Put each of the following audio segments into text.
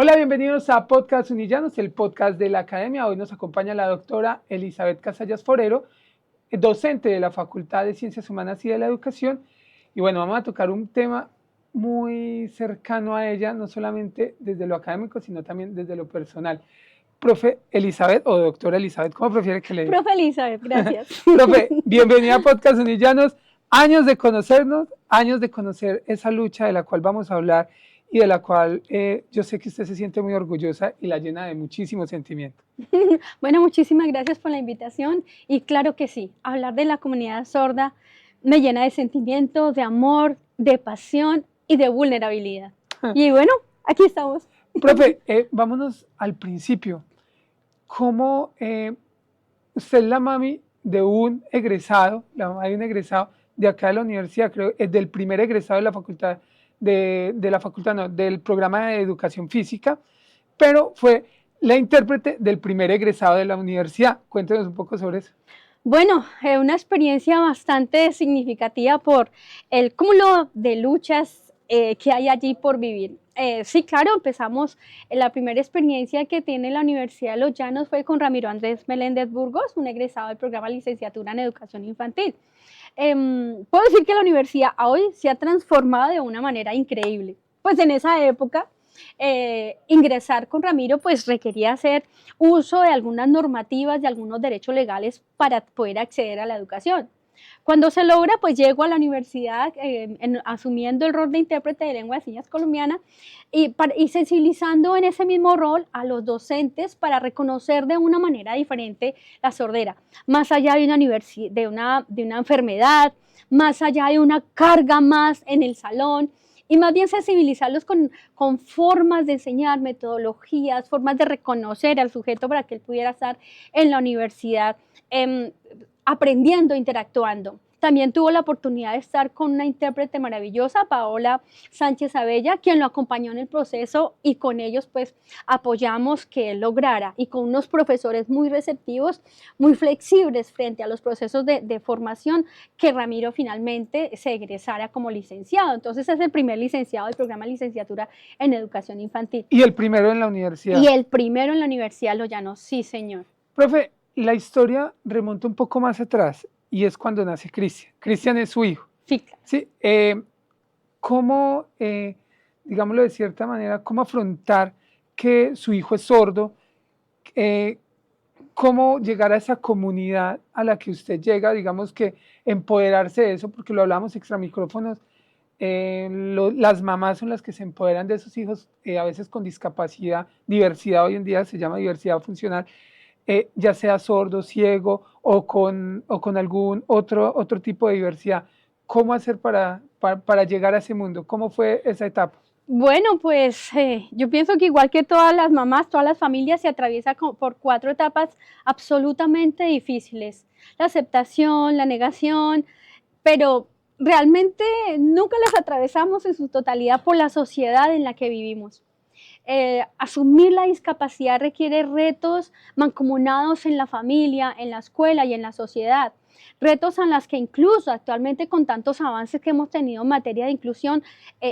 Hola, bienvenidos a Podcast Unillanos, el podcast de la Academia. Hoy nos acompaña la doctora Elizabeth Casallas Forero, docente de la Facultad de Ciencias Humanas y de la Educación. Y bueno, vamos a tocar un tema muy cercano a ella, no solamente desde lo académico, sino también desde lo personal. Profe Elizabeth o doctora Elizabeth, ¿cómo prefiere que le diga? Profe Elizabeth, gracias. Profe, bienvenida a Podcast Unillanos. Años de conocernos, años de conocer esa lucha de la cual vamos a hablar y de la cual yo sé que usted se siente muy orgullosa y la llena de muchísimo sentimiento. Bueno, muchísimas gracias por la invitación y claro que sí, hablar de la comunidad sorda me llena de sentimientos, de amor, de pasión y de vulnerabilidad. Y bueno, aquí estamos. Profe, vámonos al principio. ¿Cómo usted es la mami de un egresado, la mamá de un egresado de acá de la universidad, creo, es del primer egresado de la facultad, del programa de educación física, pero fue la intérprete del primer egresado de la universidad? Cuéntenos un poco sobre eso. Bueno, una experiencia bastante significativa por el cúmulo de luchas que hay allí por vivir. Sí, claro, empezamos, la primera experiencia que tiene la Universidad de Los Llanos fue con Ramiro Andrés Meléndez Burgos, un egresado del programa Licenciatura en Educación Infantil. Puedo decir que la universidad hoy se ha transformado de una manera increíble. Pues en esa época, ingresar con Ramiro pues requería hacer uso de algunas normativas, de algunos derechos legales para poder acceder a la educación. Cuando se logra, pues llego a la universidad asumiendo el rol de intérprete de lengua de señas colombiana y sensibilizando en ese mismo rol a los docentes para reconocer de una manera diferente la sordera, más allá de una enfermedad, más allá de una carga más en el salón, y más bien sensibilizarlos con formas de enseñar, metodologías, formas de reconocer al sujeto para que él pudiera estar en la universidad aprendiendo, interactuando. También tuvo la oportunidad de estar con una intérprete maravillosa, Paola Sánchez Abella, quien lo acompañó en el proceso y con ellos pues apoyamos que él lograra, y con unos profesores muy receptivos, muy flexibles frente a los procesos de formación, que Ramiro finalmente se egresara como licenciado. Entonces es el primer licenciado del programa de licenciatura en educación infantil. Y el primero en la universidad. Y el primero en la Universidad de Los Llanos, sí señor. Profe, la historia remonta un poco más atrás y es cuando nace Cristian. Cristian es su hijo. Sí, claro. Sí, ¿cómo, digámoslo de cierta manera, cómo afrontar que su hijo es sordo? ¿Cómo llegar a esa comunidad a la que usted llega? Digamos que empoderarse de eso, porque lo hablamos extra micrófonos. Las mamás son las que se empoderan de esos hijos, a veces con discapacidad, diversidad, hoy en día se llama diversidad funcional, ya sea sordo, ciego o con algún otro tipo de diversidad. ¿Cómo hacer para llegar a ese mundo? ¿Cómo fue esa etapa? Bueno, pues yo pienso que igual que todas las mamás, todas las familias se atraviesan por 4 etapas absolutamente difíciles. La aceptación, la negación, pero realmente nunca las atravesamos en su totalidad por la sociedad en la que vivimos. Asumir la discapacidad requiere retos mancomunados en la familia, en la escuela y en la sociedad. Retos en las que incluso actualmente con tantos avances que hemos tenido en materia de inclusión,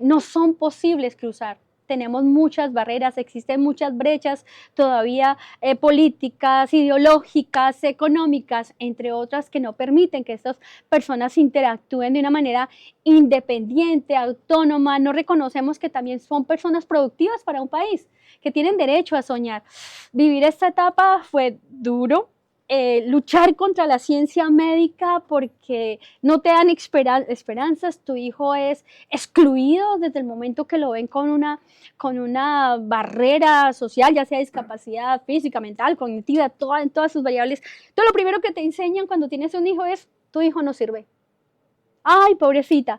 no son posibles cruzar. Tenemos muchas barreras, existen muchas brechas todavía políticas, ideológicas, económicas, entre otras, que no permiten que estas personas interactúen de una manera independiente, autónoma. No reconocemos que también son personas productivas para un país, que tienen derecho a soñar. Vivir esta etapa fue duro. Luchar contra la ciencia médica porque no te dan esperanzas, tu hijo es excluido desde el momento que lo ven con una barrera social, ya sea discapacidad física, mental, cognitiva, en todas sus variables. Entonces lo primero que te enseñan cuando tienes un hijo es: tu hijo no sirve. Ay, pobrecita.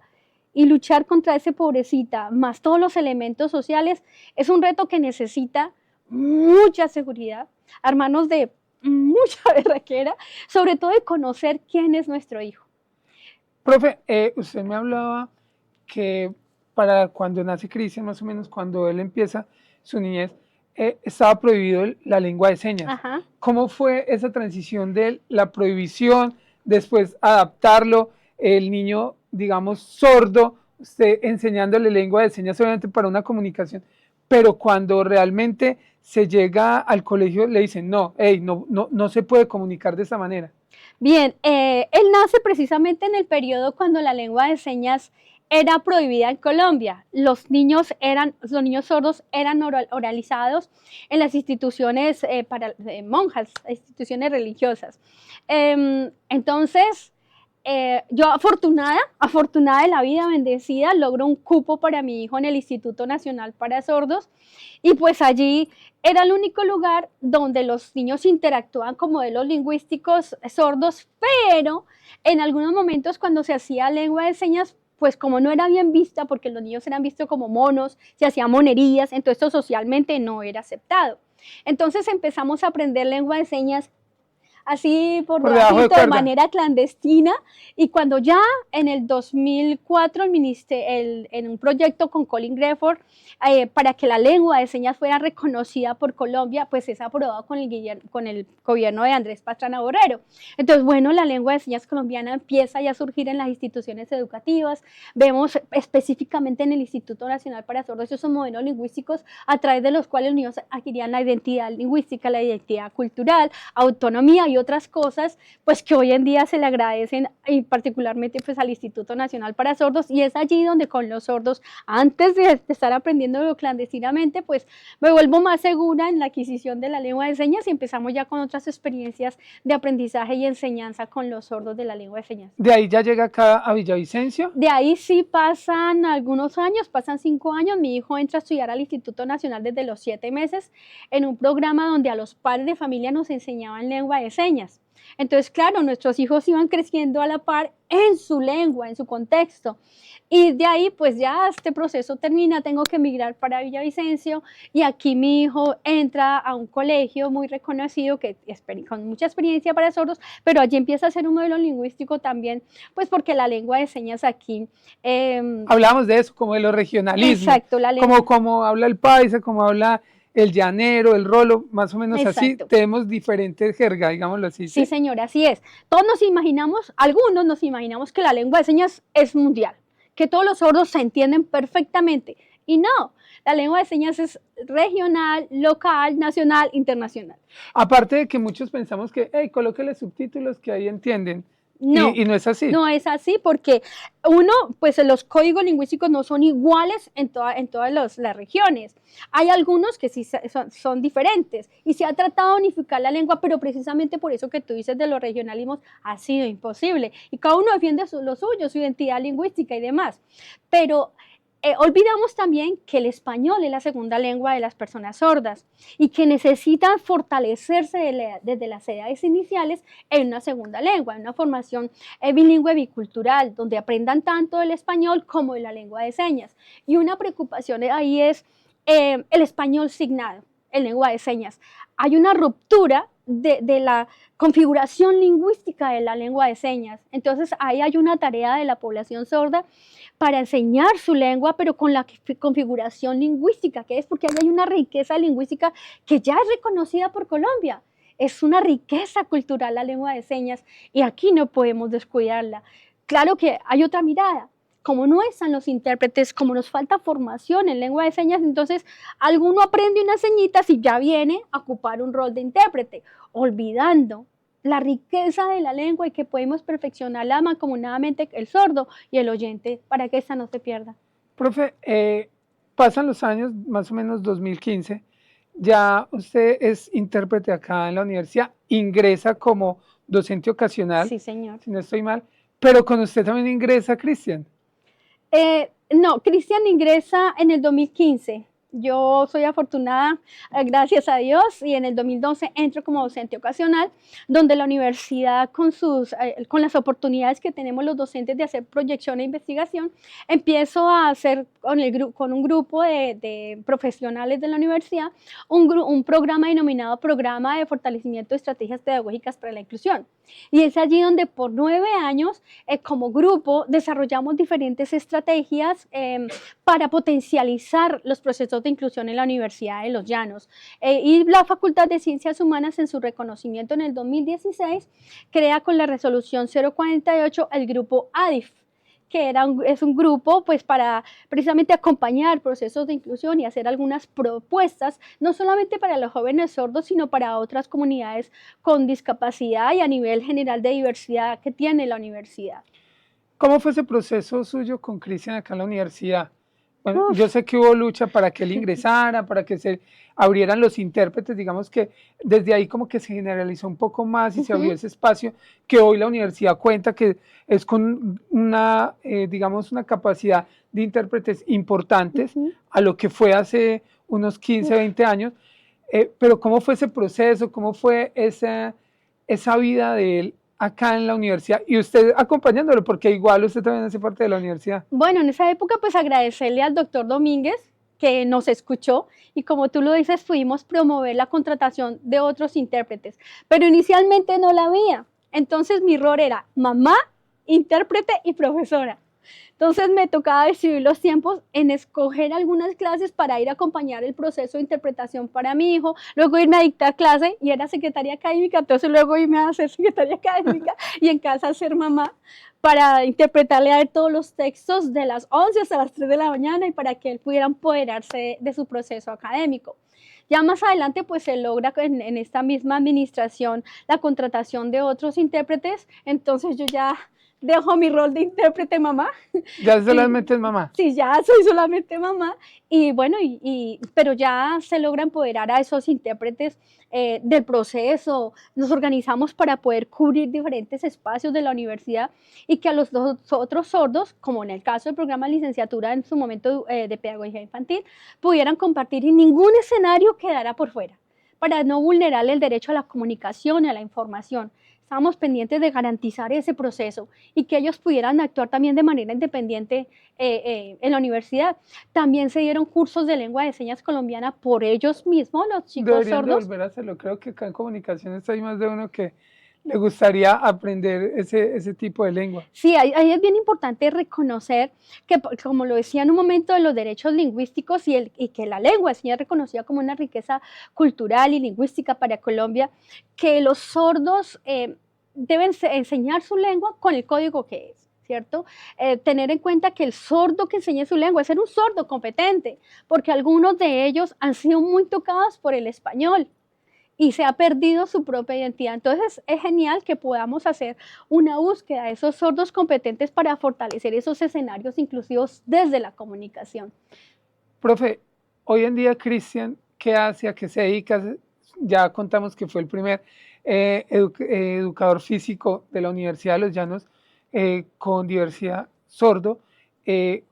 Y luchar contra ese pobrecita, más todos los elementos sociales, es un reto que necesita mucha seguridad, hermanos, de mucha berraquera, sobre todo de conocer quién es nuestro hijo. Profe, usted me hablaba que para cuando nace Cristian, más o menos cuando él empieza su niñez, estaba prohibido la lengua de señas. Ajá. ¿Cómo fue esa transición de la prohibición, después adaptarlo, el niño, digamos, sordo, usted enseñándole lengua de señas obviamente para una comunicación? pero cuando realmente se llega al colegio le dicen, no, hey, no se puede comunicar de esa manera. Bien, él nace precisamente en el periodo cuando la lengua de señas era prohibida en Colombia. Los niños sordos eran oralizados en las instituciones para monjas, instituciones religiosas. Entonces, yo afortunada de la vida, bendecida, logro un cupo para mi hijo en el Instituto Nacional para Sordos, y pues allí era el único lugar donde los niños interactúan con modelos lingüísticos sordos, pero en algunos momentos cuando se hacía lengua de señas, pues como no era bien vista, porque los niños eran vistos como monos, se hacían monerías, entonces esto socialmente no era aceptado. Entonces empezamos a aprender lengua de señas así por debajo de manera clandestina, y cuando ya en el 2004 en un proyecto con Colin Grefford para que la lengua de señas fuera reconocida por Colombia, pues es aprobado con el gobierno de Andrés Pastrana Borrero. Entonces, bueno, la lengua de señas colombiana empieza ya a surgir en las instituciones educativas. Vemos específicamente en el Instituto Nacional para Sordos esos modelos lingüísticos a través de los cuales los niños adquirían la identidad lingüística, la identidad cultural, autonomía y otras cosas, pues que hoy en día se le agradecen, y particularmente pues al Instituto Nacional para Sordos, y es allí donde con los sordos, antes de estar aprendiendo clandestinamente, pues me vuelvo más segura en la adquisición de la lengua de señas, y empezamos ya con otras experiencias de aprendizaje y enseñanza con los sordos de la lengua de señas. ¿De ahí ya llega acá a Villavicencio? De ahí sí pasan algunos años, pasan 5 años, mi hijo entra a estudiar al Instituto Nacional desde los 7 meses, en un programa donde a los padres de familia nos enseñaban lengua de señas. Entonces, claro, nuestros hijos iban creciendo a la par en su lengua, en su contexto. Y de ahí, pues ya este proceso termina, tengo que emigrar para Villavicencio, y aquí mi hijo entra a un colegio muy reconocido, con mucha experiencia para sordos, pero allí empieza a ser un modelo lingüístico también, pues porque la lengua de señas aquí... Hablábamos de eso, como de los regionalismos. Exacto, la lengua. Como habla el paisa, como habla el llanero, el rolo, más o menos. Exacto. Así, tenemos diferentes jerga, digámoslo así. Sí, señora, así es. Todos nos imaginamos, algunos nos imaginamos que la lengua de señas es mundial, que todos los sordos se entienden perfectamente, y no, la lengua de señas es regional, local, nacional, internacional. Aparte de que muchos pensamos que, hey, colóquele subtítulos que ahí entienden. No, y no es así. No es así, porque pues los códigos lingüísticos no son iguales en todas las regiones. Hay algunos que sí son diferentes, y se ha tratado de unificar la lengua, pero precisamente por eso que tú dices de los regionalismos ha sido imposible. Y cada uno defiende lo suyo, su identidad lingüística y demás. Pero olvidamos también que el español es la segunda lengua de las personas sordas, y que necesitan fortalecerse desde las edades iniciales en una segunda lengua, en una formación bilingüe bicultural, donde aprendan tanto el español como la lengua de señas. Y una preocupación ahí es el español signado, en lengua de señas. Hay una ruptura de la configuración lingüística de la lengua de señas. Entonces ahí hay una tarea de la población sorda para enseñar su lengua, pero con la configuración lingüística que es, porque hay una riqueza lingüística que ya es reconocida por Colombia. Es una riqueza cultural la lengua de señas, y aquí no podemos descuidarla. Claro que hay otra mirada. Como no están los intérpretes, como nos falta formación en lengua de señas, entonces alguno aprende unas señitas y ya viene a ocupar un rol de intérprete, olvidando la riqueza de la lengua, y que podemos perfeccionarla mancomunadamente el sordo y el oyente para que esta no se pierda. Profe, pasan los años, más o menos 2015, ya usted es intérprete acá en la universidad, ingresa como docente ocasional. Sí, señor. Si no estoy mal, pero con usted también ingresa Cristian. No, Cristian ingresa en el 2015. Yo soy afortunada, gracias a Dios, y en el 2012 entro como docente ocasional, donde la universidad, con las oportunidades que tenemos los docentes de hacer proyección e investigación, empiezo a hacer con un grupo de profesionales de la universidad un programa denominado Programa de Fortalecimiento de Estrategias Pedagógicas para la Inclusión. Y es allí donde por 9 años, como grupo, desarrollamos diferentes estrategias para potencializar los procesos de inclusión en la Universidad de Los Llanos. Y la Facultad de Ciencias Humanas, en su reconocimiento en el 2016, crea con la resolución 048 el grupo ADIF, que es un grupo pues para precisamente acompañar procesos de inclusión y hacer algunas propuestas, no solamente para los jóvenes sordos, sino para otras comunidades con discapacidad y a nivel general de diversidad que tiene la universidad. ¿Cómo fue ese proceso suyo con Cristian acá en la universidad? Bueno, yo Uf. sé que hubo lucha para que él ingresara, para que se abrieran los intérpretes, digamos que desde ahí como que se generalizó un poco más y se abrió ese espacio que hoy la universidad cuenta que es con una, digamos, una capacidad de intérpretes importantes a lo que fue hace unos 15, 20 años, pero ¿cómo fue ese proceso? ¿Cómo fue esa vida de él acá en la universidad? Y usted acompañándolo, porque igual usted también hace parte de la universidad. Bueno, en esa época pues agradecerle al doctor Domínguez que nos escuchó y como tú lo dices, pudimos promover la contratación de otros intérpretes, pero inicialmente no la había. Entonces mi rol era mamá, intérprete y profesora. Entonces me tocaba decidir los tiempos en escoger algunas clases para ir a acompañar el proceso de interpretación para mi hijo, luego irme a dictar clase y era secretaria académica, entonces luego irme a hacer secretaria académica y en casa ser mamá para interpretarle a él todos los textos de las 11 hasta las 3 de la mañana y para que él pudiera empoderarse de su proceso académico. Ya más adelante pues se logra en esta misma administración la contratación de otros intérpretes, entonces yo ya dejo mi rol de intérprete mamá. Ya solamente es mamá. Sí, ya soy solamente mamá y bueno, pero ya se logra empoderar a esos intérpretes del proceso, nos organizamos para poder cubrir diferentes espacios de la universidad y que a los otros sordos, como en el caso del programa de licenciatura en su momento de pedagogía infantil, pudieran compartir y ningún escenario quedara por fuera, para no vulnerar el derecho a la comunicación y a la información. Estábamos pendientes de garantizar ese proceso y que ellos pudieran actuar también de manera independiente en la universidad. También se dieron cursos de lengua de señas colombiana por ellos mismos, los chicos Deberían de sordos. volver a hacerlo. Creo que acá en comunicaciones hay más de uno que le gustaría aprender ese tipo de lengua. Sí, ahí es bien importante reconocer que, como lo decía en un momento, de los derechos lingüísticos y que la lengua de señas es reconocida como una riqueza cultural y lingüística para Colombia, que los sordos deben enseñar su lengua con el código que es, ¿cierto? Tener en cuenta que el sordo que enseñe su lengua es ser un sordo competente, porque algunos de ellos han sido muy tocados por el español y se ha perdido su propia identidad. Entonces es genial que podamos hacer una búsqueda de esos sordos competentes para fortalecer esos escenarios inclusivos desde la comunicación. Profe, hoy en día Cristian, ¿qué hace? ¿A qué se dedica? Ya contamos que fue el primer educador físico de la Universidad de Los Llanos con diversidad sordo.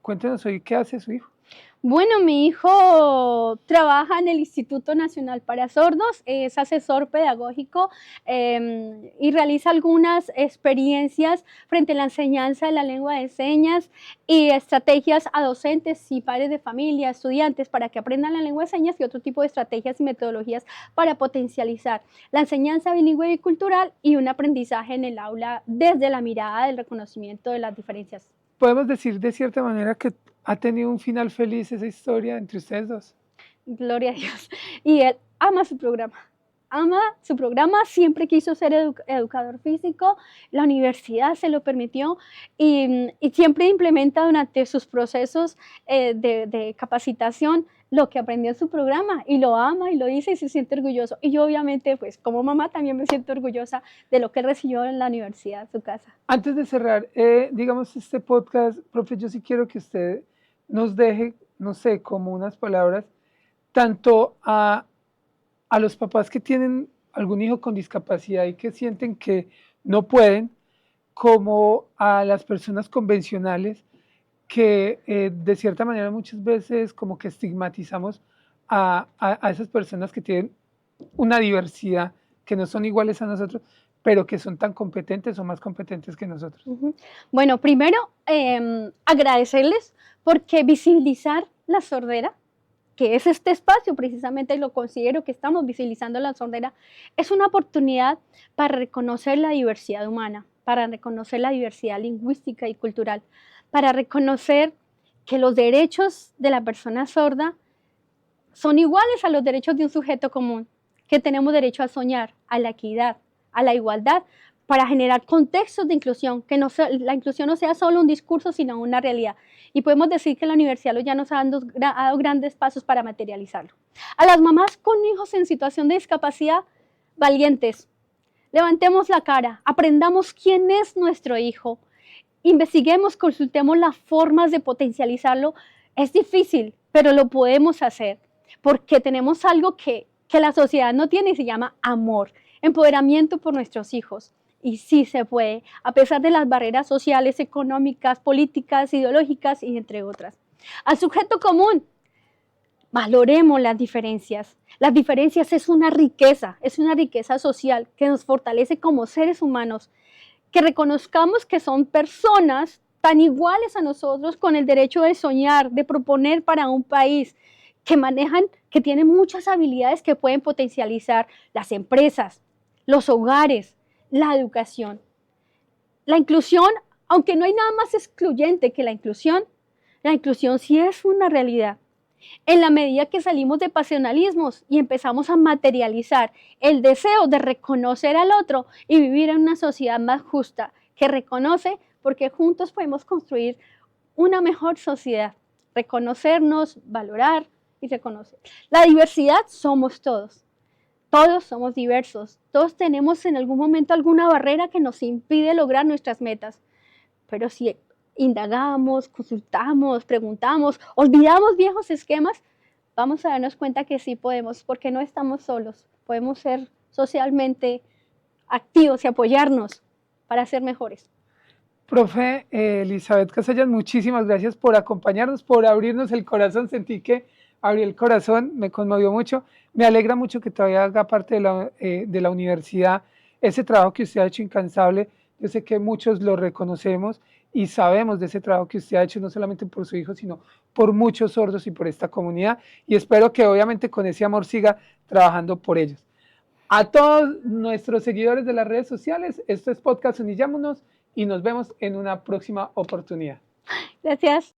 Cuéntenos hoy qué hace su hijo. Bueno, mi hijo trabaja en el Instituto Nacional para Sordos, es asesor pedagógico y realiza algunas experiencias frente a la enseñanza de la lengua de señas y estrategias a docentes y padres de familia, estudiantes, para que aprendan la lengua de señas y otro tipo de estrategias y metodologías para potencializar la enseñanza bilingüe y cultural y un aprendizaje en el aula desde la mirada del reconocimiento de las diferencias. Podemos decir de cierta manera que ha tenido un final feliz esa historia entre ustedes dos. Gloria a Dios. Y él ama su programa, siempre quiso ser educador físico, la universidad se lo permitió y siempre implementa durante sus procesos de capacitación lo que aprendió en su programa y lo ama y lo dice y se siente orgulloso. Y yo obviamente pues como mamá también me siento orgullosa de lo que él recibió en la universidad, en su casa. Antes de cerrar, digamos, este podcast, profe, yo sí quiero que usted nos deje, no sé, como unas palabras, tanto a los papás que tienen algún hijo con discapacidad y que sienten que no pueden, como a las personas convencionales que de cierta manera muchas veces como que estigmatizamos a esas personas que tienen una diversidad, que no son iguales a nosotros, pero que son tan competentes o más competentes que nosotros. Bueno, primero agradecerles porque visibilizar la sordera, que es este espacio precisamente, lo considero que estamos visibilizando la sordera, es una oportunidad para reconocer la diversidad humana, para reconocer la diversidad lingüística y cultural, para reconocer que los derechos de la persona sorda son iguales a los derechos de un sujeto común, que tenemos derecho a soñar, a la equidad, a la igualdad, para generar contextos de inclusión, que la inclusión no sea solo un discurso, sino una realidad. Y podemos decir que la Universidad ya nos ha dado grandes pasos para materializarlo. A las mamás con hijos en situación de discapacidad, valientes, levantemos la cara, aprendamos quién es nuestro hijo, investiguemos, consultemos las formas de potencializarlo. Es difícil, pero lo podemos hacer, porque tenemos algo que la sociedad no tiene y se llama amor, empoderamiento por nuestros hijos. Y sí se puede, a pesar de las barreras sociales, económicas, políticas, ideológicas y entre otras. Al sujeto común, valoremos las diferencias. Las diferencias es una riqueza social que nos fortalece como seres humanos, que reconozcamos que son personas tan iguales a nosotros con el derecho de soñar, de proponer para un país, que tienen muchas habilidades que pueden potencializar las empresas, los hogares, la educación. La inclusión, aunque no hay nada más excluyente que la inclusión sí es una realidad. En la medida que salimos de pasionalismos y empezamos a materializar el deseo de reconocer al otro y vivir en una sociedad más justa, que reconoce, porque juntos podemos construir una mejor sociedad, reconocernos, valorar y reconocer. La diversidad somos todos. Todos somos diversos, todos tenemos en algún momento alguna barrera que nos impide lograr nuestras metas, pero si indagamos, consultamos, preguntamos, olvidamos viejos esquemas, vamos a darnos cuenta que sí podemos, porque no estamos solos, podemos ser socialmente activos y apoyarnos para ser mejores. Profe Elizabeth Casellas, muchísimas gracias por acompañarnos, por abrirnos el corazón. Sentí que abrió el corazón, me conmovió mucho. Me alegra mucho que todavía haga parte de la universidad ese trabajo que usted ha hecho incansable. Yo sé que muchos lo reconocemos y sabemos de ese trabajo que usted ha hecho, no solamente por su hijo, sino por muchos sordos y por esta comunidad. Y espero que obviamente con ese amor siga trabajando por ellos. A todos nuestros seguidores de las redes sociales, esto es Podcast Unillámonos y nos vemos en una próxima oportunidad. Gracias.